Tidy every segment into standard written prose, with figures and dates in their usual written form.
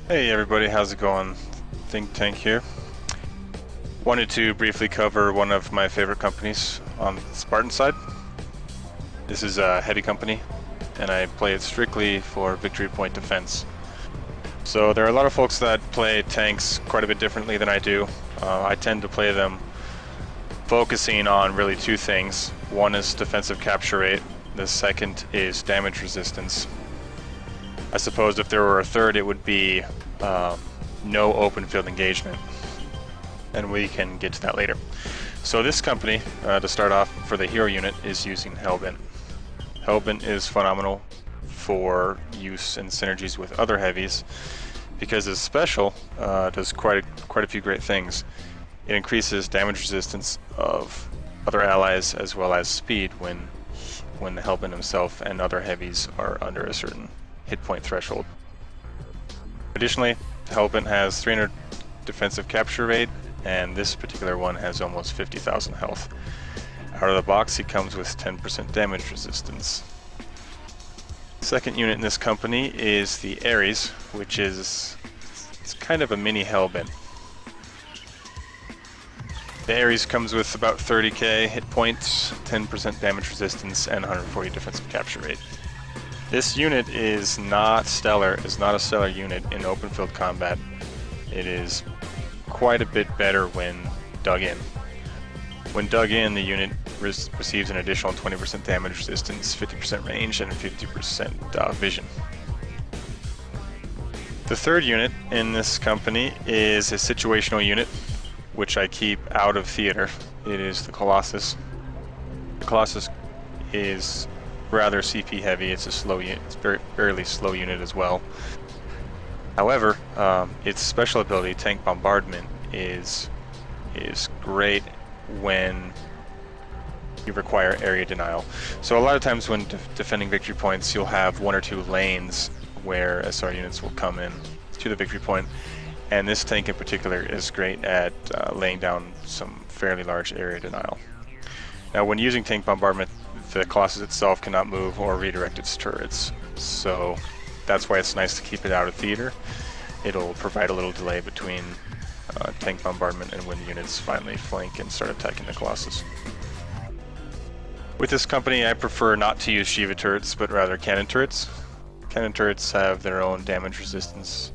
Hey everybody, how's it going? ThinkTank here. Wanted to briefly cover one of my favorite companies on the Spartan side. This is a heavy company, and I play it strictly for victory point defense. So there are a lot of folks that play tanks quite a bit differently than I do. I tend to play them focusing on really two things. One is defensive capture rate, the second is damage resistance. I suppose if there were a third, it would be no open field engagement, and we can get to that later. So this company, to start off for the hero unit, is using Hellbent. Hellbent is phenomenal for use and synergies with other heavies because its special does quite a few great things. It increases damage resistance of other allies as well as speed when the Hellbent himself and other heavies are under a certain hit point threshold. Additionally, Hellbent has 300 defensive capture rate, and this particular one has almost 50,000 health. Out of the box, he comes with 10% damage resistance. Second unit in this company is the Heavies, which is kind of a mini Hellbent. The Heavies comes with about 30k hit points, 10% damage resistance, and 140 defensive capture rate. This unit is not stellar, is not a stellar unit in open field combat. It is quite a bit better when dug in. When dug in, the unit receives an additional 20% damage resistance, 50% range, and 50% vision. The third unit in this company is a situational unit, which I keep out of theater. It is the Colossus. The Colossus is rather CP heavy. It's a slow unit. It's fairly slow unit as well. However, its special ability, Tank Bombardment, is great when you require area denial. So a lot of times when defending victory points, you'll have one or two lanes where SR units will come in to the victory point, and this tank in particular is great at laying down some fairly large area denial. Now, when using Tank Bombardment, the Colossus itself cannot move or redirect its turrets, so that's why it's nice to keep it out of theater. It'll provide a little delay between Tank Bombardment and when the units finally flank and start attacking the Colossus. With this company, I prefer not to use Shiva turrets, but rather cannon turrets. Cannon turrets have their own damage resistance,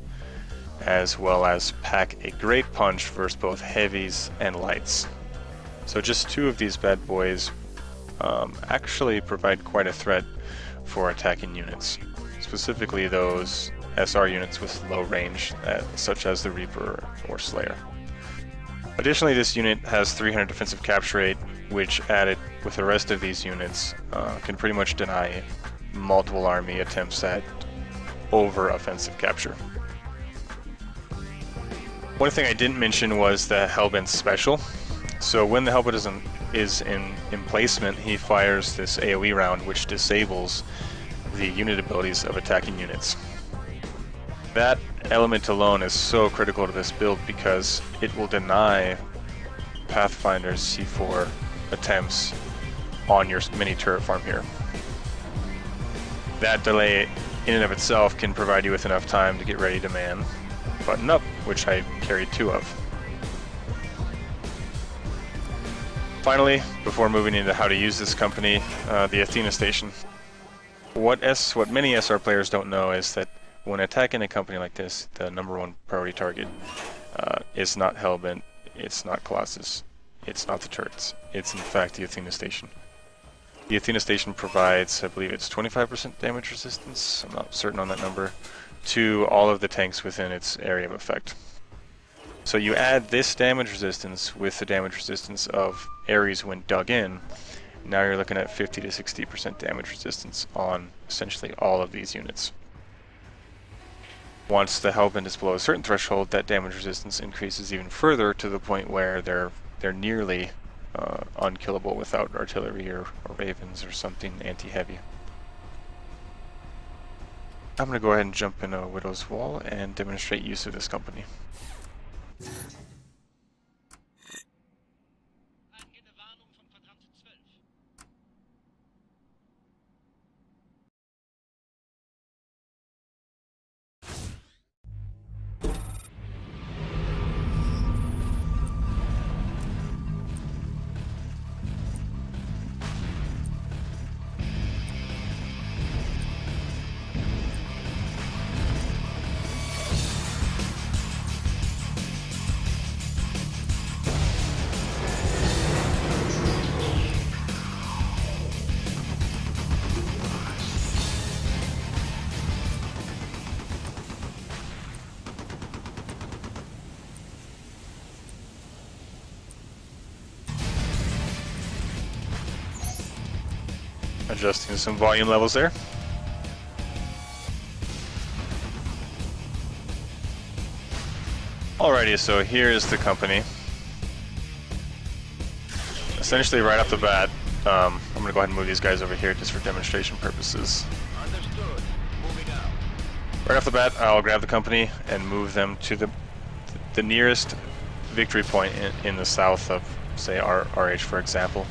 as well as pack a great punch versus both heavies and lights. So just two of these bad boys actually provide quite a threat for attacking units, specifically those SR units with low range, such as the Reaper or Slayer. Additionally, this unit has 300 defensive capture rate, which added with the rest of these units can pretty much deny multiple army attempts at over-offensive capture. One thing I didn't mention was the Hellbent special. So when the Hellbent is in placement, he fires this AoE round, which disables the unit abilities of attacking units. That element alone is so critical to this build because it will deny Pathfinder's C4 attempts on your mini turret farm here. That delay in and of itself can provide you with enough time to get ready to man Button Up, which I carried 2 of. Finally, before moving into how to use this company, the Athena Station. What many SR players don't know is that when attacking a company like this, the #1 priority target is not Hellbent, it's not Colossus, it's not the turrets, it's in fact the Athena Station. The Athena Station provides, I believe it's 25% damage resistance, I'm not certain on that number, to all of the tanks within its area of effect. So you add this damage resistance with the damage resistance of Ares when dug in, now you're looking at 50 to 60% damage resistance on essentially all of these units. Once the Hellbent is below a certain threshold, that damage resistance increases even further to the point where they're nearly unkillable without artillery or ravens or something anti-heavy. I'm going to go ahead and jump into Widow's Wall and demonstrate use of this company. Adjusting some volume levels there. Alrighty, so here is the company. Essentially, right off the bat, I'm going to go ahead and move these guys over here just for demonstration purposes. Understood. Moving out. Right off the bat, I'll grab the company and move them to the nearest victory point in the south of, say, RH, for example.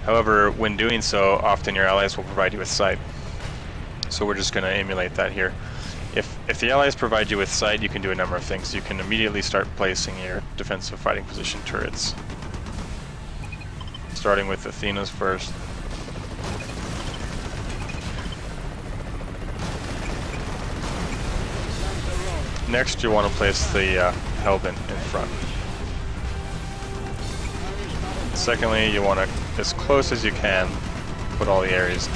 However, when doing so, often your allies will provide you with sight. So we're just going to emulate that here. If the allies provide you with sight, you can do a number of things. You can immediately start placing your defensive fighting position turrets. Starting with Athena's first. Next, you want to place the Hellbent in front. Secondly, you want to, as close as you can, put all the areas.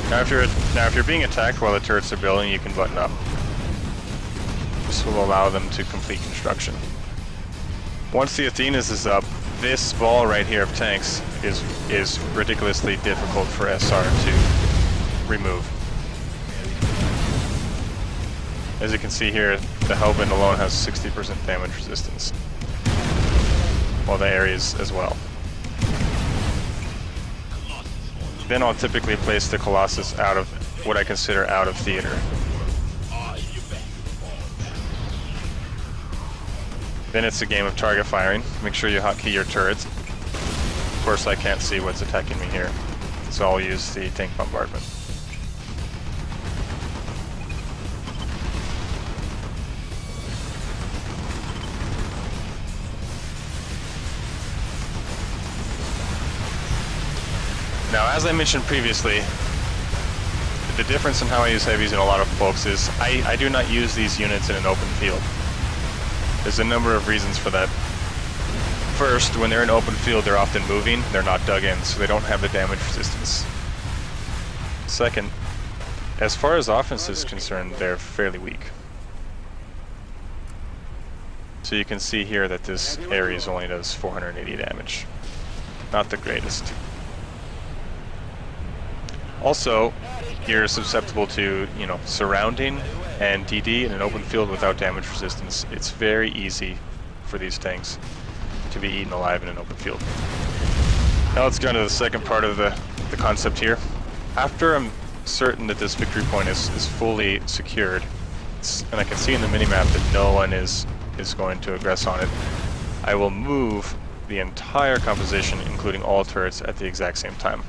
Now if you're being attacked while the turrets are building, you can button up. This will allow them to complete construction. Once the Athenas is up, this ball right here of tanks is ridiculously difficult for SR to remove. As you can see here, the Hellbent alone has 60% damage resistance, while the areas as well. Then I'll typically place the Colossus out of what I consider out of theater. Then it's a game of target firing. Make sure you hotkey your turrets. Of course, I can't see what's attacking me here, so I'll use the tank bombardment. Now, as I mentioned previously, the difference in how I use heavies and a lot of folks is I do not use these units in an open field. There's a number of reasons for that. First, when they're in open field, they're often moving, they're not dug in, so they don't have the damage resistance. Second, as far as offense is concerned, they're fairly weak. So you can see here that this Ares only does 480 damage. Not the greatest. Also, you're susceptible to, surrounding and DD in an open field without damage resistance. It's very easy for these tanks to be eaten alive in an open field. Now let's go into the second part of the concept here. After I'm certain that this victory point is fully secured, and I can see in the minimap that no one is going to aggress on it, I will move the entire composition, including all turrets, at the exact same time.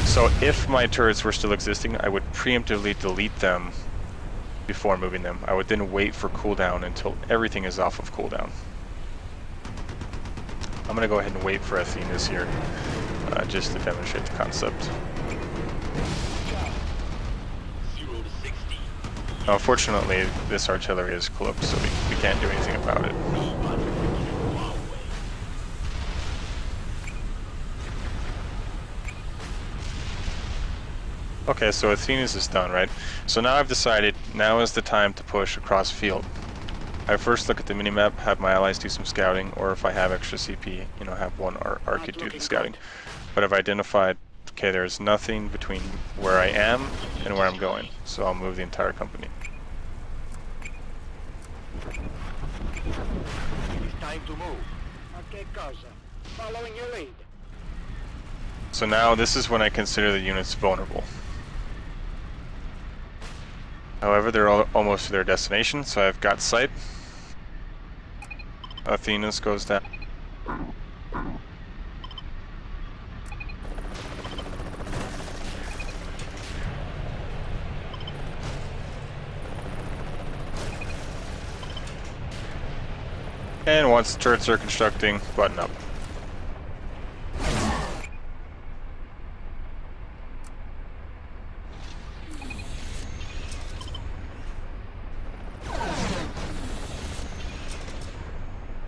So if my turrets were still existing, I would preemptively delete them before moving them. I would then wait for cooldown until everything is off of cooldown. I'm going to go ahead and wait for Athena's here, just to demonstrate the concept. Now, unfortunately, this artillery is clipped, so we can't do anything about it. Okay, so Athena's is done, right? So now I've decided now is the time to push across field. I first look at the minimap, have my allies do some scouting, or if I have extra CP, have one Arcade do the scouting. But I've identified, okay, there's nothing between where I am and where I'm going, so I'll move the entire company. It's time to move. Okay, Garza. Following your lead. So now this is when I consider the units vulnerable. However, they're almost to their destination, so I've got sight. Athena's goes down. And once the turrets are constructing, button up.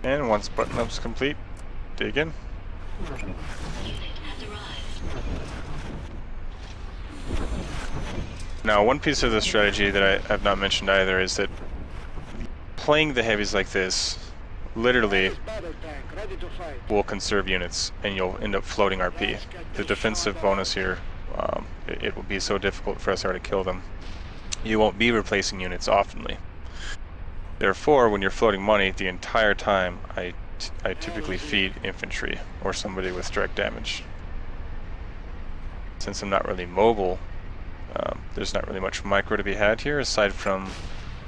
And once button up's complete, dig in. Now, one piece of the strategy that I have not mentioned either is that playing the heavies like this, literally Battle tank, ready to fight. will conserve units, and you'll end up floating RP. The defensive bonus here, it will be so difficult for SR to kill them. You won't be replacing units oftenly. Therefore, when you're floating money, the entire time I typically feed infantry or somebody with direct damage. Since I'm not really mobile, there's not really much micro to be had here aside from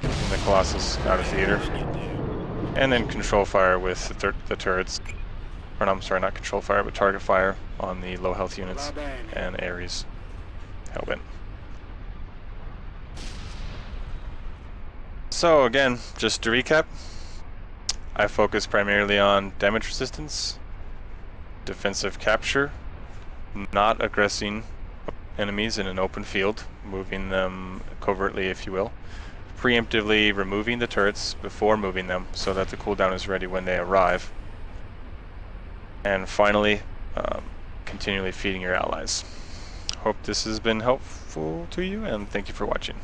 the Colossus out of theater. And then control fire with the turrets. Or no, I'm sorry, not control fire, but target fire on the low health units and Ares. Hellbent. So again, just to recap, I focus primarily on damage resistance, defensive capture, not aggressing enemies in an open field, moving them covertly if you will, preemptively removing the turrets before moving them so that the cooldown is ready when they arrive, and finally continually feeding your allies. Hope this has been helpful to you, and thank you for watching.